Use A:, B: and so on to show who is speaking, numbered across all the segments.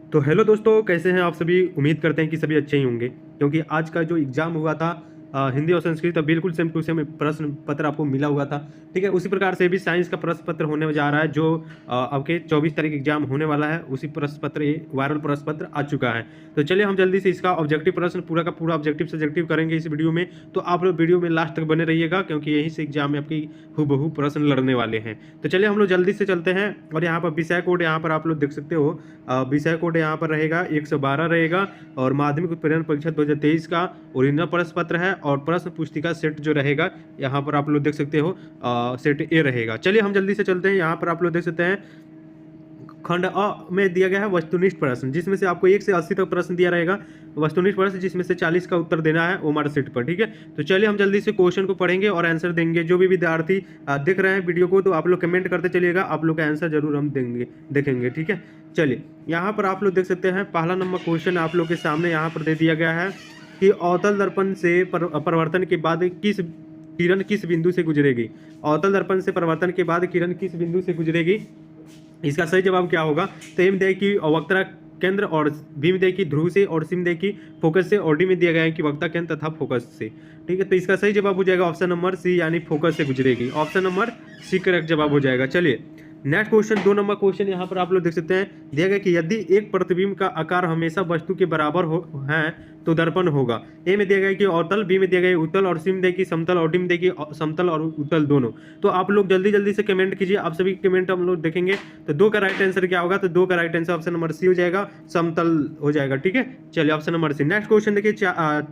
A: तो हेलो दोस्तों, कैसे हैं आप सभी। उम्मीद करते हैं कि सभी अच्छे ही होंगे, क्योंकि आज का जो एग्जाम हुआ था हिंदी और संस्कृत का बिल्कुल सेम टू सेम प्रश्न पत्र आपको मिला हुआ था। ठीक है, उसी प्रकार से भी साइंस का प्रश्न पत्र होने जा रहा है जो आपके 24 तारीख एग्जाम होने वाला है। उसी प्रश्न पत्र, ये वायरल प्रश्न पत्र आ चुका है। तो चलिए हम जल्दी से इसका ऑब्जेक्टिव प्रश्न पूरा का पूरा ऑब्जेक्टिव सब्जेक्टिव करेंगे इस वीडियो में। तो आप लोग वीडियो में लास्ट तक बने रहिएगा, क्योंकि यहीं से एग्जाम में आपकी हूबहू प्रश्न लड़ने वाले हैं। तो चलिए हम लोग जल्दी से चलते हैं। और यहाँ पर विषय कोड यहाँ पर आप लोग देख सकते हो। विषय कोड यहाँ पर रहेगा 112 रहेगा। और माध्यमिक उत्तीर्ण परीक्षा 2023 का ओरिजिनल प्रश्न पत्र है। और प्रश्न पुस्तिका सेट जो रहेगा यहाँ पर आप लोग देख सकते हो, सेट ए रहेगा। चलिए हम जल्दी से चलते हैं। यहाँ पर आप लोग देख सकते हैं खंड अ में दिया गया है वस्तुनिष्ठ प्रश्न, जिसमें से आपको 1 से 80 तक प्रश्न दिया रहेगा। वस्तुनिष्ठ प्रश्न जिसमें से 40 का उत्तर देना है ओमर सीट पर। ठीक है, तो चलिए हम जल्दी से क्वेश्चन को पढ़ेंगे और आंसर देंगे। जो भी विद्यार्थी देख रहे हैं वीडियो को, तो आप लोग कमेंट करते चलिएगा, आप लोग का आंसर जरूर हम देखेंगे। ठीक है, चलिए यहाँ पर आप लोग देख सकते हैं पहला नंबर क्वेश्चन आप लोग के सामने यहाँ पर दे दिया गया है कि अवतल दर्पण से परिवर्तन के बाद किरण किस बिंदु से गुजरेगी। अवतल दर्पण से परिवर्तन के बाद किरण किस बिंदु से गुजरेगी, इसका सही जवाब क्या होगा। तो ए में दिया कि वक्ता केंद्र, और बी में दिया कि ध्रुव से, और सी में दिया कि फोकस से, और डी में दिया गया है कि वक्ता केंद्र तथा फोकस से। ठीक है, तो इसका सही जवाब हो जाएगा ऑप्शन नंबर सी, यानी फोकस से गुजरेगी। ऑप्शन नंबर सी करेक्ट जवाब हो जाएगा। चलिए नेक्स्ट क्वेश्चन, 2 नंबर क्वेश्चन यहाँ पर आप लोग देख सकते हैं दिया गया कि यदि एक प्रतिबिंब का आकार हमेशा वस्तु के बराबर है तो दर्पण होगा। ए में दिया गया कि अवतल, बी में दिया गया उत्तल, और सी में दिया कि समतल, और डी में दिया कि समतल और उत्तल दोनों। तो आप लोग जल्दी जल्दी से कमेंट कीजिए, आप सभी कमेंट हम लोग देखेंगे। तो 2 का राइट आंसर क्या होगा, तो 2 का right answer option number C हो जाएगा, समतल हो जाएगा। ठीक है, चलिए option number C. Next question देखिए,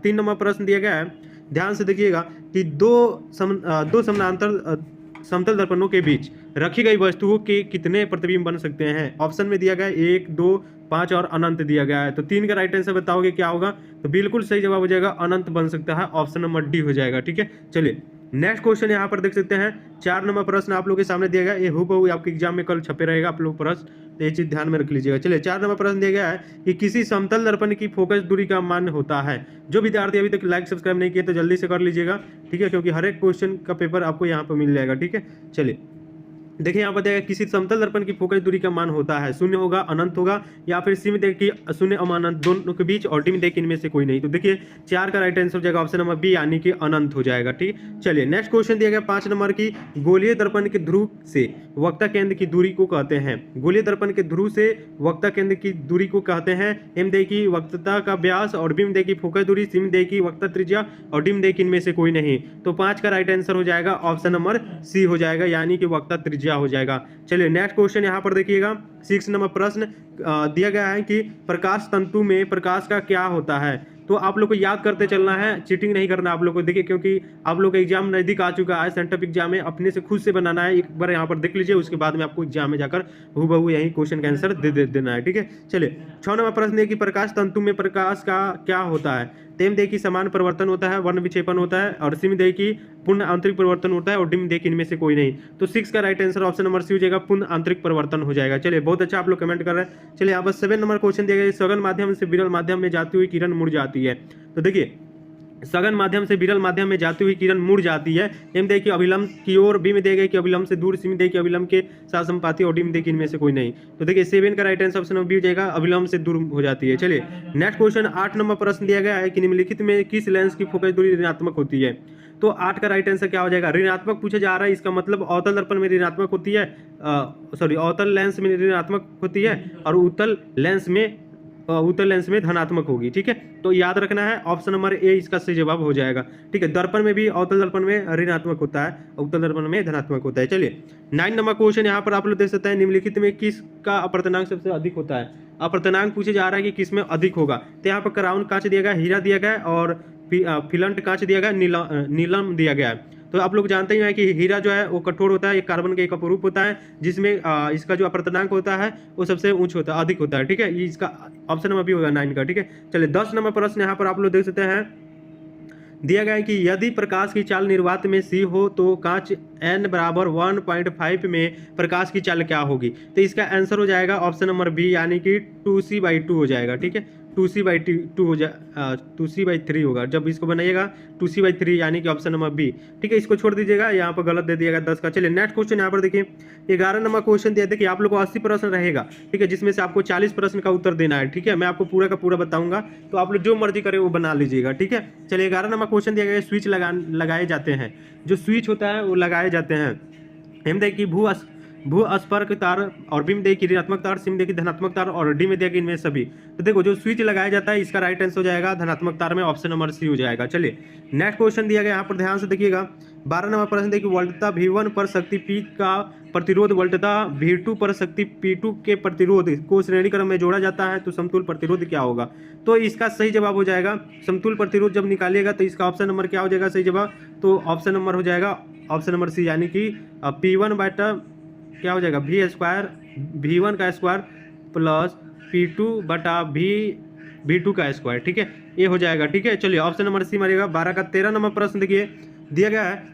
A: 3 नंबर प्रश्न दिया गया है, ध्यान से देखिएगा कि दो समानांतर समतल दर्पणों के बीच रखी गई वस्तुओं के कितने प्रतिबिंब बन सकते हैं। ऑप्शन में दिया गया 1, 2, 5 और अनंत दिया गया है। तो 3 का राइट आंसर बताओगे क्या होगा, तो बिल्कुल सही जवाब हो जाएगा अनंत बन सकता है, ऑप्शन नंबर डी हो जाएगा। ठीक है, चलिए नेक्स्ट क्वेश्चन यहाँ पर देख सकते हैं, 4 नंबर प्रश्न आप लोग के सामने दिया गया। ये हूबहू आपके एग्जाम में कल छपे रहेगा आप लोग प्रश्न, तो ये चीज ध्यान में रख लीजिएगा। चलिए 4 नंबर प्रश्न दिया गया है कि किसी समतल दर्पण की फोकस दूरी का मान होता है। जो विद्यार्थी अभी तक लाइक सब्सक्राइब नहीं किए तो जल्दी से कर लीजिएगा। ठीक है, क्योंकि हर एक क्वेश्चन का पेपर आपको यहाँ पर मिल जाएगा। ठीक है, चलिए देखिए यहाँ पर देखिए किसी समतल दर्पण की फोकस दूरी का मान होता है, शून्य होगा, अनंत होगा, या फिर सी में देखिए शून्य और अनंत दोनों के बीच, और डी में देखिए इनमें से कोई नहीं। तो देखिए 4 का राइट आंसर हो जाएगा ऑप्शन नंबर बी, यानी कि अनंत हो जाएगा। ठीक, चलिए नेक्स्ट क्वेश्चन दिया गया 5 नंबर की, गोलीय दर्पण के ध्रुव से वक्ता केंद्र की दूरी को कहते हैं। गोलीय दर्पण के ध्रुव से वक्ता केंद्र की दूरी को कहते हैं। एम देखिए वक्तता का व्यास, और बी में देखिए फोकस दूरी, सी में देखिए वक्ता त्रिज्या, और डी में देखिए इनमें से कोई नहीं। तो 5 का राइट आंसर हो जाएगा ऑप्शन नंबर सी हो जाएगा, यानी कि वक्ता त्रिज्या हो जाएगा। चलिए नेक्स्ट क्वेश्चन यहाँ पर देखिएगा, 6 नंबर प्रश्न दिया गया है कि प्रकाश तंतु में प्रकाश का क्या होता है। तो आप लोग को याद करते चलना है, चीटिंग नहीं करना आप लोग को। देखिए क्योंकि आप लोग का एग्जाम नजदीक आ चुका है, सेंटर एग्जाम में अपने से खुद से बनाना है। एक बार यहाँ पर देख लीजिए, उसके बाद में आपको एग्जाम में जाकर हूबहू यही क्वेश्चन का आंसर देना है। ठीक है, चलिए 6 नंबर प्रश्न है कि प्रकाश तंतु में प्रकाश का क्या होता है। तेम देखिए समान परिवर्तन होता है, वर्ण विक्षेपण होता है, और सी में देखिए पूर्ण आंतरिक परिवर्तन होता है, और डी में देखिए इनमें से कोई नहीं। तो 6 का right answer option number C हो जाएगा, पूर्ण आंतरिक परिवर्तन हो जाएगा। चलिए बहुत अच्छा आप लोग कमेंट कर रहे हैं। चलिए यहाँ पर 7 नंबर क्वेश्चन दिया गया, सघन माध्यम से विरल माध्यम में जाती हुई किरण मुड़ जाती है। तो देखिए सघन माध्यम से विरल माध्यम में जाती हुई किरण मुड़ जाती है। एम देखिए अभिलंब की ओर, बी में देगा कि अभिलंब से दूर, सी में देखिए अभिलंब के साथ संपाती, और डी में देखिए इनमें से कोई नहीं। तो देखिए 7 का राइट आंसर ऑप्शन बी हो जाएगा, अभिलंब से दूर हो जाती है। चलिए नेक्स्ट क्वेश्चन 8 नंबर प्रश्न दिया गया है कि निम्नलिखित में किस लेंस की फोकस दूरी ऋणात्मक होती है। तो 8 का राइट आंसर क्या हो जाएगा, ऋणात्मक पूछा जा रहा है। इसका मतलब अवतल दर्पण में ऋणात्मक होती है, अवतल लेंस में ऋणात्मक होती है, और उत्तल लेंस में धनात्मक होगी। ठीक है, तो याद रखना है ऑप्शन नंबर ए इसका सही जवाब हो जाएगा। ठीक है, दर्पण में भी अवतल दर्पण में ऋणात्मक होता है, उत्तल दर्पण में धनात्मक होता है। चलिए 9 नंबर क्वेश्चन यहाँ पर आप लोग देख सकते हैं, निम्नलिखित में किसका अपर्तनांक सबसे अधिक होता है। अपर्तनांक पूछे जा रहा है कि किसमें अधिक होगा। तो यहाँ पर क्राउन कांच दिया गया, हीरा दिया गया, और फिलंट कांच दिया गया, नीलम दिया गया है। तो आप लोग जानते ही हैं कि हीरा जो है वो कठोर होता है, एक कार्बन का एक अपरूप होता है, जिसमें इसका जो अपर्तनांक होता है वो सबसे उच्च होता है, अधिक होता है। ठीक है, ये इसका ऑप्शन नंबर भी होगा 9 का। ठीक है, चलिए 10 नंबर प्रश्न यहाँ पर आप लोग देख सकते हैं, दिया गया है कि यदि प्रकाश की चाल निर्वात में सी हो तो कांच n बराबर 1.5 में प्रकाश की चाल क्या होगी। तो इसका आंसर हो जाएगा ऑप्शन नंबर बी, यानी कि 2c/2 हो जाएगा। ठीक है, 2c/2 हो जाए 2c/3 होगा। जब इसको बनाइएगा 2c/3 यानी कि ऑप्शन नंबर बी। ठीक है, इसको छोड़ दीजिएगा, यहाँ पर गलत दे दिएगा 10 का। चलिए नेक्स्ट क्वेश्चन यहाँ पर देखिए 11 नंबर क्वेश्चन दिया था कि आप लोग को 80 प्रश्न रहेगा। ठीक है, जिसमें से आपको 40 प्रश्न का उत्तर देना है। ठीक है, मैं आपको पूरा का पूरा बताऊंगा, तो आप लोग जो मर्जी करें वो बना लीजिएगा। ठीक है, चलिए 11 नंबर क्वेश्चन दिया गया स्विच लगाए जाते हैं। जो स्विच होता है वो लगाए जाते हैं। हम देखिए भू अस्पर्क तार और बी में देखिए ऋणात्मक तार, सी में देखिए धनात्मक तार और डी में देखिए इनमें सभी। तो देखो जो स्विच लगाया जाता है इसका राइट आंसर हो जाएगा धनात्मक तार में, ऑप्शन नंबर सी हो जाएगा। चलिए नेक्स्ट क्वेश्चन दिया गया यहाँ पर ध्यान से देखिएगा 12 नंबर प्रश्न देखिए वोल्टता V1 पर शक्ति P का प्रतिरोध वोल्टता V2 पर शक्ति P2 के प्रतिरोध को श्रेणी क्रम में जोड़ा जाता है तो समतुल प्रतिरोध क्या होगा। तो इसका सही जवाब हो जाएगा समतुल प्रतिरोध। जब निकालिएगा तो इसका ऑप्शन नंबर क्या हो जाएगा सही जवाब, तो ऑप्शन नंबर हो जाएगा ऑप्शन नंबर सी, यानी कि P1 बटा क्या हो जाएगा V1 का स्क्वायर प्लस P2 बटा V2 का स्क्वायर। ठीक है, ये हो जाएगा। ठीक है, चलिए ऑप्शन नंबर सी मारिएगा। 12 का 13 नंबर प्रश्न देखिए दिया गया है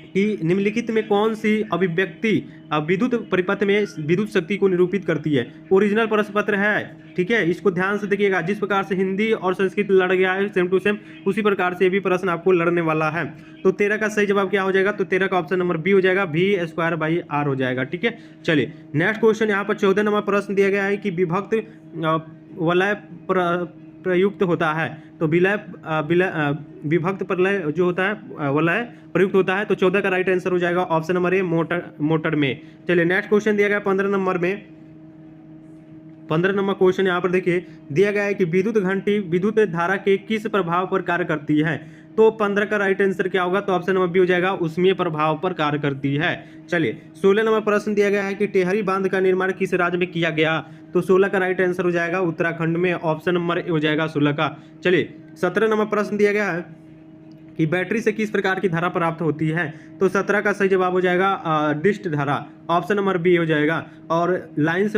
A: कि निम्नलिखित में कौन सी अभिव्यक्ति विद्युत परिपथ में विद्युत शक्ति को निरूपित करती है। ओरिजिनल प्रश्न पत्र है। ठीक है, इसको ध्यान से देखिएगा। जिस प्रकार से हिंदी और संस्कृत लड़ गया है सेम टू सेम, उसी प्रकार से भी प्रश्न आपको लड़ने वाला है। तो 13 का सही जवाब क्या हो जाएगा, तो 13 का ऑप्शन नंबर बी हो जाएगा, V² हो जाएगा। ठीक है, चलिए नेक्स्ट क्वेश्चन यहाँ पर 14 नंबर प्रश्न दिया गया है कि विभक्त वलय प्रयुक्त होता है तो विभक्त प्रलय जो होता है वलय प्रयुक्त होता है। तो 14 का राइट आंसर हो जाएगा ऑप्शन नंबर ए मोटर में। चलिए नेक्स्ट क्वेश्चन दिया गया 15 नंबर में। 15 नंबर क्वेश्चन यहाँ पर देखिए दिया गया है कि विद्युत घंटी विद्युत धारा के किस प्रभाव पर कार्य करती है। तो 15 का राइट आंसर क्या होगा, तो ऑप्शन नंबर बी हो जाएगा उसमें प्रभाव पर कार्य करती है। चलिए 16 नंबर प्रश्न दिया गया है कि टेहरी बांध का निर्माण किस राज्य में किया गया। तो 16 का राइट आंसर हो जाएगा उत्तराखंड में, ऑप्शन नंबर ए हो जाएगा 16 का। चलिए 17 नंबर प्रश्न दिया गया है कि बैटरी से किस प्रकार की धारा प्राप्त होती है। तो 17 का सही जवाब हो जाएगा डिस्ट धारा, ऑप्शन नंबर बी हो जाएगा। और लाइन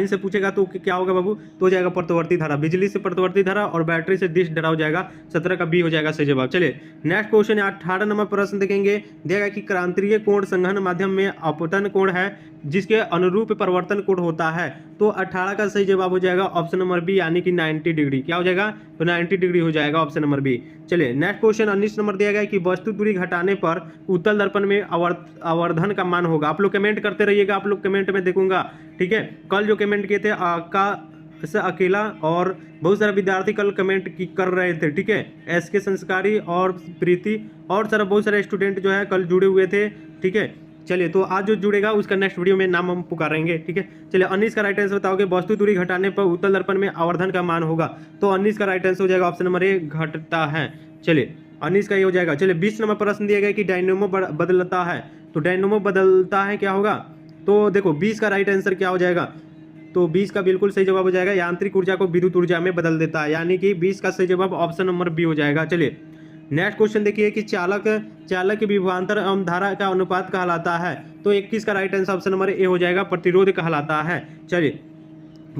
A: से पूछेगा तो क्या होगा बाबू, तो हो जाएगा प्रतिवर्ती धारा। बिजली से प्रतिवर्ती धारा और बैटरी से डिश धारा हो जाएगा, 17 का बी हो जाएगा सही जवाब। चलिए नेक्स्ट क्वेश्चन 18 नंबर प्रश्न देखेंगे। दिया गया कि क्रांतीय कोण संघन माध्यम में अपतन कोण है जिसके अनुरूप परिवर्तन कोण होता है। तो 18 का सही जवाब हो जाएगा ऑप्शन नंबर बी, यानी कि 90 डिग्री। क्या हो जाएगा, तो 90 डिग्री हो जाएगा ऑप्शन नंबर बी। चलिए नेक्स्ट क्वेश्चन 19 नंबर दिया गया है कि वस्तु दूरी घटाने पर उत्तल दर्पण में आवर्धन का मान होगा। आप लोग कमेंट करते रहिएगा, आप लोग कमेंट में देखूंगा। ठीक है, कल जो कमेंट किए थे से अकेला और बहुत सारे विद्यार्थी कल कमेंट कर रहे थे। ठीक है, SK संस्कारी और प्रीति और बहुत सारे स्टूडेंट जो है कल जुड़े हुए थे। ठीक है, चलिए तो आज जो जुड़ेगा उसका नेक्स्ट वीडियो में नाम हम पुकारेंगे। ठीक है, चलिए 19 का राइट आंसर बताओगे। वस्तु दूरी घटाने पर उत्तल दर्पण में आवर्धन का मान होगा। तो 19 का राइट आंसर हो जाएगा ऑप्शन नंबर ए, घटता है। चलिए 19 का ये हो जाएगा। चलिए 20 नंबर प्रश्न दिया गया कि डायनेमो बदलता है। तो डायनेमो बदलता है क्या होगा, तो देखो 20 का राइट आंसर क्या हो जाएगा, तो 20 का बिल्कुल सही जवाब हो जाएगा यांत्रिक ऊर्जा को विद्युत ऊर्जा में बदल देता है, यानी कि 20 का सही जवाब ऑप्शन नंबर बी हो जाएगा। चलिए नेक्स्ट क्वेश्चन देखिए कि चालक के विभवांतर एवं धारा का अनुपात कहलाता है। तो 21 का right answer option number A हो जाएगा, प्रतिरोध कहलाता है। चलिए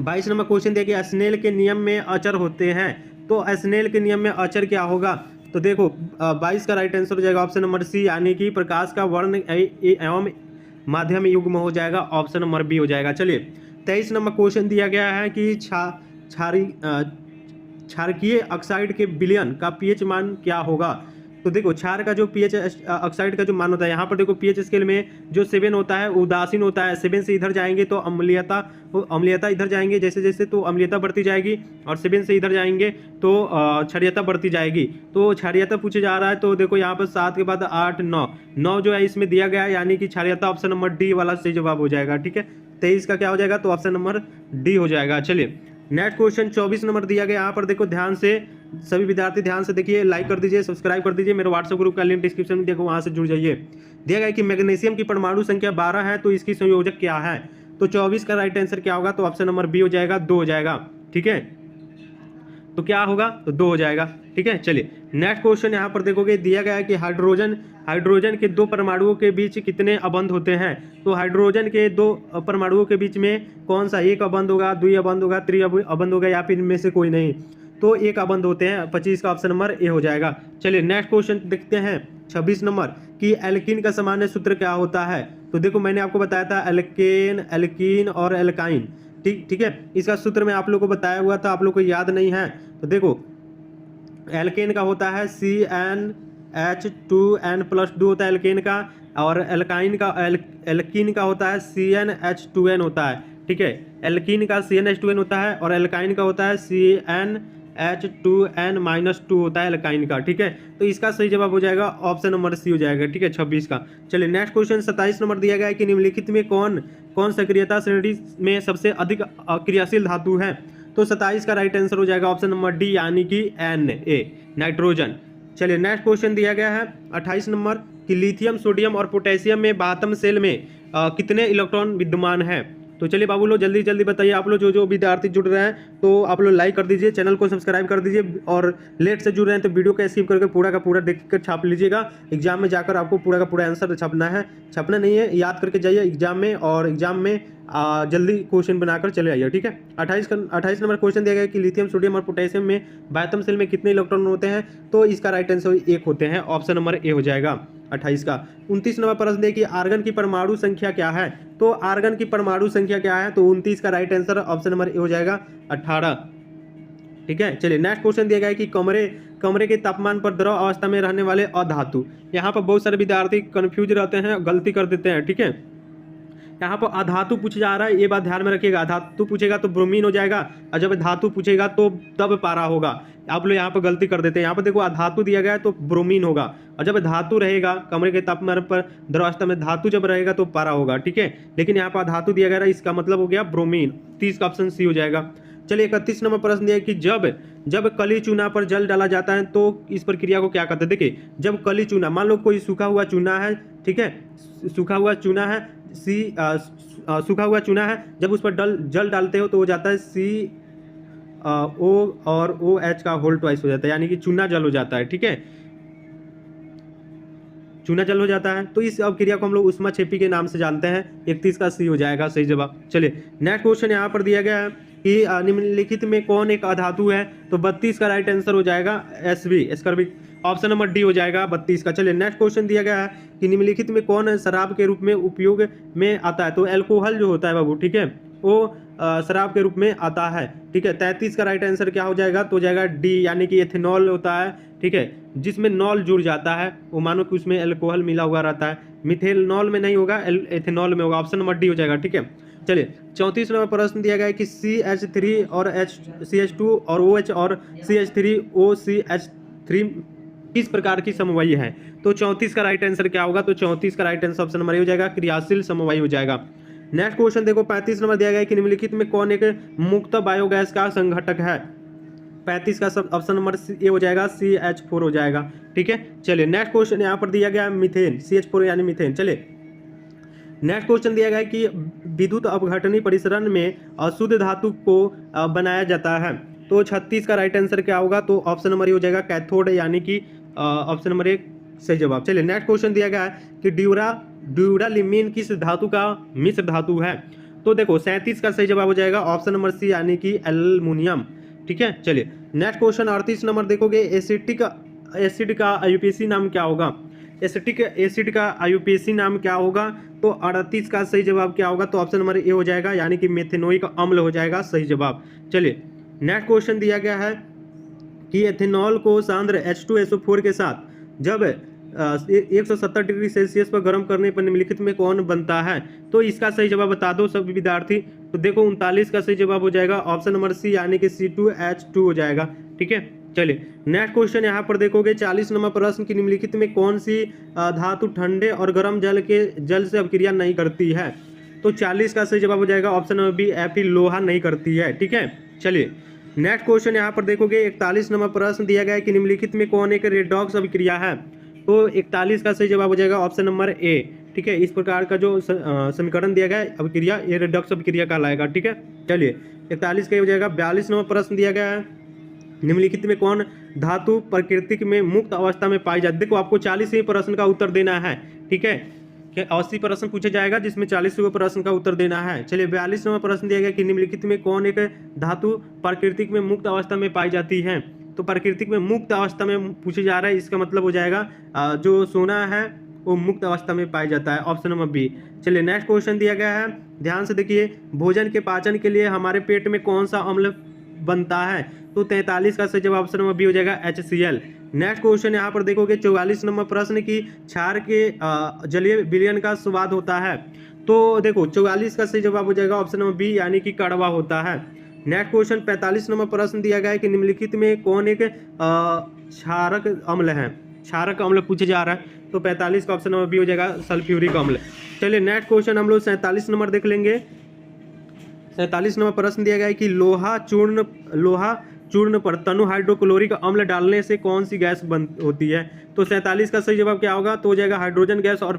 A: 22 नंबर क्वेश्चन देखिए स्नेल के नियम में अचर होते हैं। तो स्नेल के नियम में अचर क्या होगा, तो देखो 22 का राइट आंसर हो जाएगा ऑप्शन नंबर सी, यानी कि प्रकाश का वर्ण एवं माध्यम युग्म हो जाएगा, ऑप्शन नंबर बी हो जाएगा। चलिए 23 नंबर क्वेश्चन दिया गया है कि क्षारकीय ऑक्साइड के विलयन का पीएच मान क्या होगा। तो देखो क्षार का जो पीएच ऑक्साइड का जो मान होता है, यहाँ पर देखो पीएच स्केल में जो 7 होता है उदासीन होता है। 7 से इधर जाएंगे तो अम्लीयता इधर जाएंगे जैसे जैसे तो अम्लीयता बढ़ती जाएगी, और 7 से इधर जाएंगे तो क्षारीयता बढ़ती जाएगी। तो क्षारीयता पूछे जा रहा है, तो देखो यहाँ पर 7 के बाद 8 9 जो है इसमें दिया गया है, यानी कि क्षारीयता ऑप्शन नंबर डी वाला सही जवाब हो जाएगा। ठीक है, 23 का क्या हो जाएगा, तो ऑप्शन नंबर डी हो जाएगा। चलिए नेक्स्ट क्वेश्चन 24 नंबर दिया गया। यहाँ पर देखो ध्यान से सभी विद्यार्थी ध्यान से देखिए, लाइक कर दीजिए, सब्सक्राइब कर दीजिए। मेरे व्हाट्सएप ग्रुप का लिंक डिस्क्रिप्शन में देखो, वहाँ से जुड़ जाइए। दिया गया है कि मैग्नीशियम की परमाणु संख्या 12 है तो इसकी संयोजक क्या है। तो 24 का राइट आंसर क्या होगा, तो ऑप्शन नंबर बी हो जाएगा, 2 हो जाएगा। ठीक है, तो क्या होगा, तो 2 हो जाएगा। ठीक है, चलिए नेक्स्ट क्वेश्चन यहाँ पर देखोगे दिया गया है कि हाइड्रोजन के 2 परमाणुओं के बीच कितने अबंध होते हैं। तो हाइड्रोजन के 2 परमाणुओं के बीच में कौन सा एक अबंध होगा, 2 अबंध होगा, 3 अबंध होगा, या फिर इनमें से कोई नहीं। तो एक अबंध होते हैं, 25 का ऑप्शन नंबर ए हो जाएगा। चलिए नेक्स्ट क्वेश्चन देखते हैं 26 नंबर कि एल्कीन का सामान्य सूत्र क्या होता है। तो देखो मैंने आपको बताया था एल्कीन और एल्काइन। ठीक है। इसका सूत्र मैं आप लोग को बताया हुआ था, आप लोग को याद नहीं है तो देखो, एल्केन का होता है CnH2n+2 होता है एल्केन का, और एल्कीन का होता है CnH2n होता है। ठीक है, एल्कीन का CnH2n होता है और एल्काइन का होता है CnH2n-2 होता है एल्काइन का। ठीक है, तो इसका सही जवाब हो जाएगा ऑप्शन नंबर सी हो जाएगा। ठीक है, 26 का। चलिए नेक्स्ट क्वेश्चन 27 नंबर दिया गया है कि निम्नलिखित में कौन कौन सक्रियता श्रेणी में सबसे अधिक क्रियाशील धातु है। तो 27 का राइट आंसर हो जाएगा ऑप्शन नंबर डी, यानी कि Na, नाइट्रोजन। चलिए नेक्स्ट क्वेश्चन दिया गया है 28 नंबर कि लिथियम, सोडियम और पोटेशियम में बातम सेल में कितने इलेक्ट्रॉन विद्यमान है। तो चलिए बाबू लोग जल्दी जल्दी बताइए, आप लोग जो विद्यार्थी जुड़ रहे हैं तो आप लोग लाइक कर दीजिए, चैनल को सब्सक्राइब कर दीजिए, और लेट से जुड़ रहे हैं तो वीडियो को स्किप करके पूरा का पूरा देख कर छाप लीजिएगा। एग्जाम में जाकर आपको पूरा का पूरा आंसर छापना है, छापना नहीं है, याद करके जाइए एग्जाम में, और एग्जाम में जल्दी क्वेश्चन बनाकर चले आइए। ठीक है, 28 नंबर क्वेश्चन दिया गया है कि लिथियम, सोडियम और पोटेशियम में बायतम सेल में कितने इलेक्ट्रॉन होते हैं। तो इसका राइट आंसर 1 होते हैं, ऑप्शन नंबर ए हो जाएगा 28 का। 29 नंबर प्रश्न है कि आर्गन की परमाणु संख्या क्या है। तो आर्गन की परमाणु संख्या क्या है, तो 29 का right answer option number A हो जाएगा 18। ठीक है, चलिए नेक्स्ट क्वेश्चन दिया गया है कि कमरे के तापमान पर द्रव अवस्था में रहने वाले अधातु। यहाँ पर बहुत सारे विद्यार्थी कंफ्यूज रहते हैं, गलती कर देते हैं। ठीक है, यहाँ पर अधातु पूछा जा रहा है, ये बात ध्यान में रखिएगा। अधातु पूछेगा तो ब्रोमीन हो जाएगा, और जब धातु पूछेगा तो तब पारा होगा। आप लोग यहाँ पर गलती कर देते हैं, यहाँ पर देखो अधातु दिया गया है तो ब्रोमीन होगा, और जब धातु रहेगा कमरे के तापमान पर द्रवावस्था में धातु जब रहेगा तो पारा होगा। ठीक है, लेकिन यहाँ पर धातु दिया गया है, इसका मतलब हो गया ब्रोमीन। 30 का ऑप्शन सी हो जाएगा। चलिए 31 नंबर प्रश्न दिया कि जब कली चूना पर जल डाला जाता है तो इस प्रक्रिया को क्या कहते हैं। देखिए, जब कली चूना, मान लो कोई सूखा हुआ चूना है, ठीक है, सूखा हुआ चूना है, सूखा हुआ चूना है, जब उस पर जल डालते हो तो हो जाता है CO और OH का होल ट्वाइस हो जाता है, यानी कि चूना जल हो जाता है। ठीक है, चूना जल हो जाता है, तो इस अवक्रिया को हम लोग ऊष्माक्षेपी के नाम से जानते हैं। 31 का सी हो जाएगा सही जवाब। चलिए नेक्स्ट क्वेश्चन यहाँ पर दिया गया है कि निम्नलिखित में कौन एक अधातु है। तो 32 का राइट आंसर हो जाएगा SV, ascorbic, option number D हो जाएगा 32 का। चलिए नेक्स्ट क्वेश्चन दिया गया है कि निम्नलिखित में कौन शराब के रूप में उपयोग में आता है। तो एल्कोहल जो होता है बाबू, ठीक है, वो शराब के रूप में आता है। ठीक है, 33 का राइट आंसर क्या हो जाएगा, तो हो जाएगा डी, यानी कि एथेनॉल होता है। ठीक है, जिसमें नॉल जुड़ जाता है, वो मानो कि उसमें एल्कोहल मिला हुआ रहता है। मिथेनॉल में नहीं होगा, एथेनॉल में होगा, ऑप्शन नंबर डी हो जाएगा। ठीक है, चलिए 34 नंबर प्रश्न दिया गया है कि CH3 और CH2 और OH और CH3OCH3 किस प्रकार की समवायी है। तो 34 का राइट आंसर क्या होगा, तो 34 का right answer option number A हो जाएगा, क्रियाशील समवायी हो जाएगा। नेक्स्ट क्वेश्चन देखो 35 नंबर दिया गया है कि निम्नलिखित में कौन एक मुक्त बायोगैस का संघटक है। 35 का सब ऑप्शन नंबर ए हो जाएगा, CH4 हो जाएगा। ठीक है, चलिए नेक्स्ट क्वेश्चन यहाँ पर दिया गया है मीथेन, CH4 यानी मीथेन। चलिए नेक्स्ट क्वेश्चन दिया गया है कि विद्युत अपघटनी परिसरण में अशुद्ध धातु को बनाया जाता है। तो 36 का राइट आंसर क्या होगा, तो ऑप्शन नंबर ए हो जाएगा, कैथोड, यानी कि ऑप्शन नंबर 1 सही जवाब। चलिए नेक्स्ट क्वेश्चन दिया गया है कि ड्यूरालिमीन किस धातु का मिश्र धातु है। तो देखो 37 का सही जवाब हो जाएगा, ऑप्शन नंबर सी, यानी कि एल्युमिनियम। ठीक है, चलिए नेक्स्ट क्वेश्चन 38 नंबर देखोगे, एसिड का IUPAC नाम क्या होगा। एसिटिक एसिड का IUPAC नाम क्या होगा, तो 38 का सही जवाब क्या होगा, तो ऑप्शन नंबर ए हो जाएगा, यानी कि मेथेनोइक अम्ल हो जाएगा सही जवाब। चलिए नेक्स्ट क्वेश्चन दिया गया है कि एथेनॉल को सांद्र H2SO4 के साथ जब 170 डिग्री सेल्सियस पर गर्म करने पर निम्नलिखित में कौन बनता है। तो इसका सही जवाब बता दो सभी विद्यार्थी। तो देखो 39 का सही जवाब हो जाएगा, ऑप्शन नंबर सी, यानी कि C2H2 हो जाएगा। ठीक है, चलिए नेक्स्ट क्वेश्चन यहाँ पर देखोगे 40 नंबर प्रश्न की निम्नलिखित में कौन सी धातु ठंडे और गर्म जल से अभिक्रिया नहीं करती है। तो 40 का सही जवाब हो जाएगा, ऑप्शन नंबर बी, Fe, लोहा नहीं करती है। ठीक है, चलिए नेक्स्ट क्वेश्चन यहाँ पर देखोगे 41 नंबर प्रश्न दिया गया है कि निम्नलिखित में कौन एक रेडॉक्स अभिक्रिया है। तो 41 का सही जवाब हो जाएगा, ऑप्शन नंबर ए। ठीक है, इस प्रकार का जो समीकरण दिया गया है अभिक्रिया, ये रेडॉक्स अभिक्रिया कहलाएगा। ठीक है, चलिए 41 का हो जाएगा। 42 नंबर प्रश्न दिया गया है, निम्नलिखित में कौन धातु प्रकृति में मुक्त अवस्था में पाई जाती है। देखो आपको 40 प्रश्न का उत्तर देना है। ठीक है, 80 प्रश्न पूछा जाएगा जिसमें 40 प्रश्न का उत्तर देना है। चलिए 42 नंबर प्रश्न दिया गया कि निम्नलिखित में कौन एक धातु प्रकृति में मुक्त अवस्था में पाई जाती है। तो प्राकृतिक में मुक्त अवस्था में पूछे जा रहा है, इसका मतलब हो जाएगा जो सोना है वो मुक्त अवस्था में पाया जाता है, ऑप्शन नंबर बी। चलिए नेक्स्ट क्वेश्चन दिया गया है, ध्यान से देखिए, भोजन के पाचन के लिए हमारे पेट में कौन सा अम्ल बनता है? तो 43 का सही जवाब ऑप्शन नंबर बी हो जाएगा, HCl। नेक्स्ट क्वेश्चन यहाँ पर देखोगे 44 नंबर प्रश्न की, क्षार के जलीय विलयन का स्वाद होता है। तो देखो 44 का सही जवाब हो जाएगा ऑप्शन नंबर बी, यानी कि कड़वा होता है। नेक्स्ट क्वेश्चन 45 नंबर प्रश्न दिया गया है कि निम्नलिखित में कौन एक क्षारक अम्ल है? क्षारक अम्ल पूछे जा रहा है, तो 45 का ऑप्शन नंबर बी हो जाएगा, सल्फ्यूरिक अम्ल। चलिए नेक्स्ट क्वेश्चन हम लोग 47 नंबर देख लेंगे। 47 नंबर प्रश्न दिया गया है कि लोहा चूर्ण पर तनु हाइड्रोक्लोरिक अम्ल डालने से कौन सी गैस बन होती है? तो 47 का सही जवाब क्या होगा? तो हो जाएगा हाइड्रोजन गैस और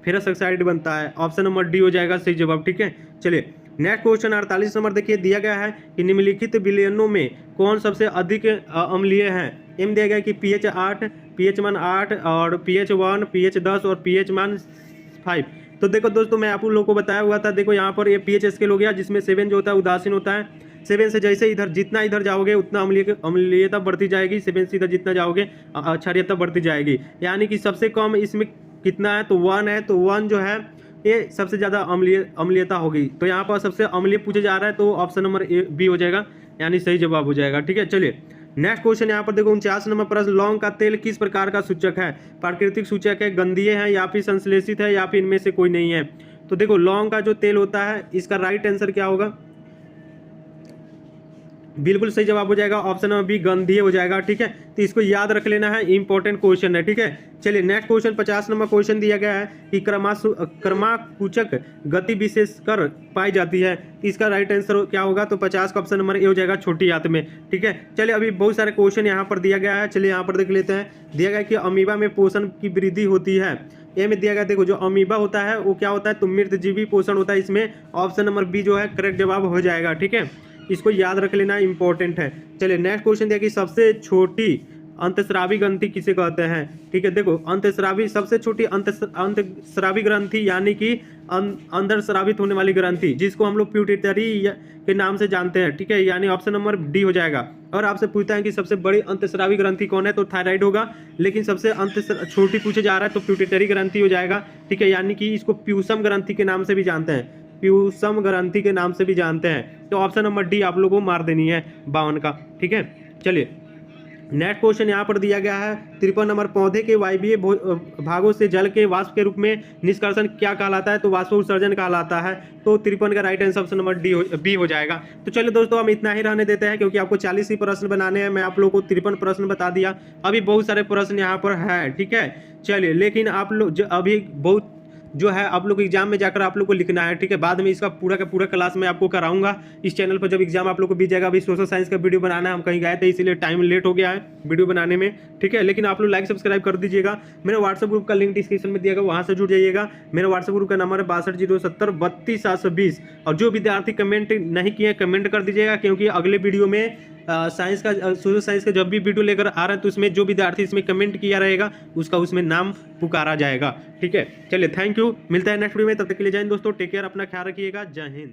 A: फेरस ऑक्साइड बनता है, ऑप्शन नंबर डी हो जाएगा सही जवाब। ठीक है, चलिए नेक्स्ट क्वेश्चन 48 नंबर देखिए, दिया गया है कि निम्नलिखित विलयनों में कौन सबसे अधिक अम्लीय है? एम दिया गया है कि pH 8, pH मान 8 और pH 1, pH 10 और pH मान 5। तो देखो दोस्तों, मैं आप लोगों को बताया हुआ था, देखो यहाँ पर ये pH स्केल हो गया, जिसमें 7 जो होता है उदासीन होता है। 7 से जैसे इधर जितना इधर जाओगे उतना अम्लीयता बढ़ती जाएगी, 7 से इधर जितना जाओगे क्षारीयता बढ़ती जाएगी। यानी कि सबसे कम इसमें कितना है? तो 1 है, तो 1 जो है ये सबसे ज़्यादा अम्लीयता होगी। तो यहाँ पर सबसे अम्लीय पूछे जा रहा है, तो ऑप्शन नंबर बी हो जाएगा, यानी सही जवाब हो जाएगा। ठीक है, चलिए नेक्स्ट क्वेश्चन यहाँ पर देखो 49 नंबर प्रश्न, लौंग का तेल किस प्रकार का सूचक है? प्राकृतिक सूचक है, गंधीय है, या फिर संश्लेषित है, या फिर इनमें से कोई नहीं है? तो देखो लौंग का जो तेल होता है, इसका राइट आंसर क्या होगा? बिल्कुल सही जवाब हो जाएगा ऑप्शन नंबर बी, गंधीय हो जाएगा। ठीक है, तो इसको याद रख लेना है, इंपॉर्टेंट क्वेश्चन है। ठीक है, चलिए नेक्स्ट क्वेश्चन 50 नंबर क्वेश्चन दिया गया है कि क्रमाकुचक गति विशेषकर पाई जाती है, इसका राइट आंसर क्या होगा? तो 50 का ऑप्शन नंबर ए हो जाएगा, छोटी आंत में। ठीक है, चलिए अभी बहुत सारे क्वेश्चन यहाँ पर दिया गया है, चलिए यहाँ पर देख लेते हैं। दिया गया है कि अमीबा में पोषण की वृद्धि होती है, ए में दिया गया, देखो जो अमीबा होता है वो क्या होता है? तो मृतजीवी पोषण होता है, इसमें ऑप्शन नंबर बी जो है करेक्ट जवाब हो जाएगा। ठीक है, इसको याद रख लेना, इंपॉर्टेंट है। चलिए नेक्स्ट क्वेश्चन दिया कि सबसे छोटी अंतस्रावी ग्रंथि किसे कहते हैं? ठीक है, देखो अंतस्रावी, सबसे छोटी अंतस्रावी ग्रंथि यानी कि अंदर स्रावित होने वाली ग्रंथि, जिसको हम लोग प्यूटिटरी के नाम से जानते हैं। ठीक है, यानी ऑप्शन नंबर डी हो जाएगा। और आपसे पूछता है कि सबसे बड़ी अंतस्रावी ग्रंथि कौन है? तो थायराइड होगा, लेकिन सबसे छोटी पूछे जा रहा है तो प्यूटिटरी ग्रंथि हो जाएगा। ठीक है, यानी कि इसको प्यूसम ग्रंथि के नाम से भी जानते हैं, प्यूसम ग्रंथि के नाम से भी जानते हैं। तो ऑप्शन नंबर डी आप लोगों को मार देनी है 52 का। ठीक है, चलिए नेक्स्ट क्वेश्चन यहाँ पर दिया गया है 53 नंबर, पौधे के वायवीय भागों से जल के वाष्प के रूप में निष्कर्षण क्या कहलाता है? तो वाष्प उत्सर्जन कहलाता है। तो 53 का right answer option number B हो जाएगा। तो चलिए दोस्तों, हम इतना ही रहने देते हैं, क्योंकि आपको 40 ही प्रश्न बनाने हैं। मैं आप लोगों को 53 प्रश्न बता दिया, अभी बहुत सारे प्रश्न यहाँ पर है। ठीक है, चलिए, लेकिन आप लोग अभी बहुत जो है आप लोग एग्जाम में जाकर आप लोग को लिखना है। ठीक है, बाद में इसका पूरा का पूरा क्लास मैं आपको कराऊंगा इस चैनल पर, जब एग्जाम आप लोग को बीत जाएगा। अभी सोशल साइंस का वीडियो बनाना है, हम कहीं गए थे इसीलिए टाइम लेट हो गया है वीडियो बनाने में। ठीक है, लेकिन आप लोग लाइक सब्सक्राइब कर दीजिएगा। मेरे व्हाट्सएप ग्रुप का लिंक डिस्क्रिप्शन में दिया गया, वहाँ से जुड़ जाइएगा। मेरा व्हाट्सएप ग्रुप का नंबर है 6207032720। और जो विद्यार्थी कमेंट नहीं किए कमेंट कर दीजिएगा, क्योंकि अगले वीडियो में साइंस का सोशल साइंस का जब भी वीडियो लेकर आ रहे हैं तो उसमें जो विद्यार्थी इसमें कमेंट किया रहेगा उसका उसमें नाम पुकारा जाएगा। ठीक है, चलिए थैंक यू, मिलता है नेक्स्ट वीडियो में, तब तक के लिए जय हिंद दोस्तों, टेक केयर, अपना ख्याल रखिएगा, जय हिंद।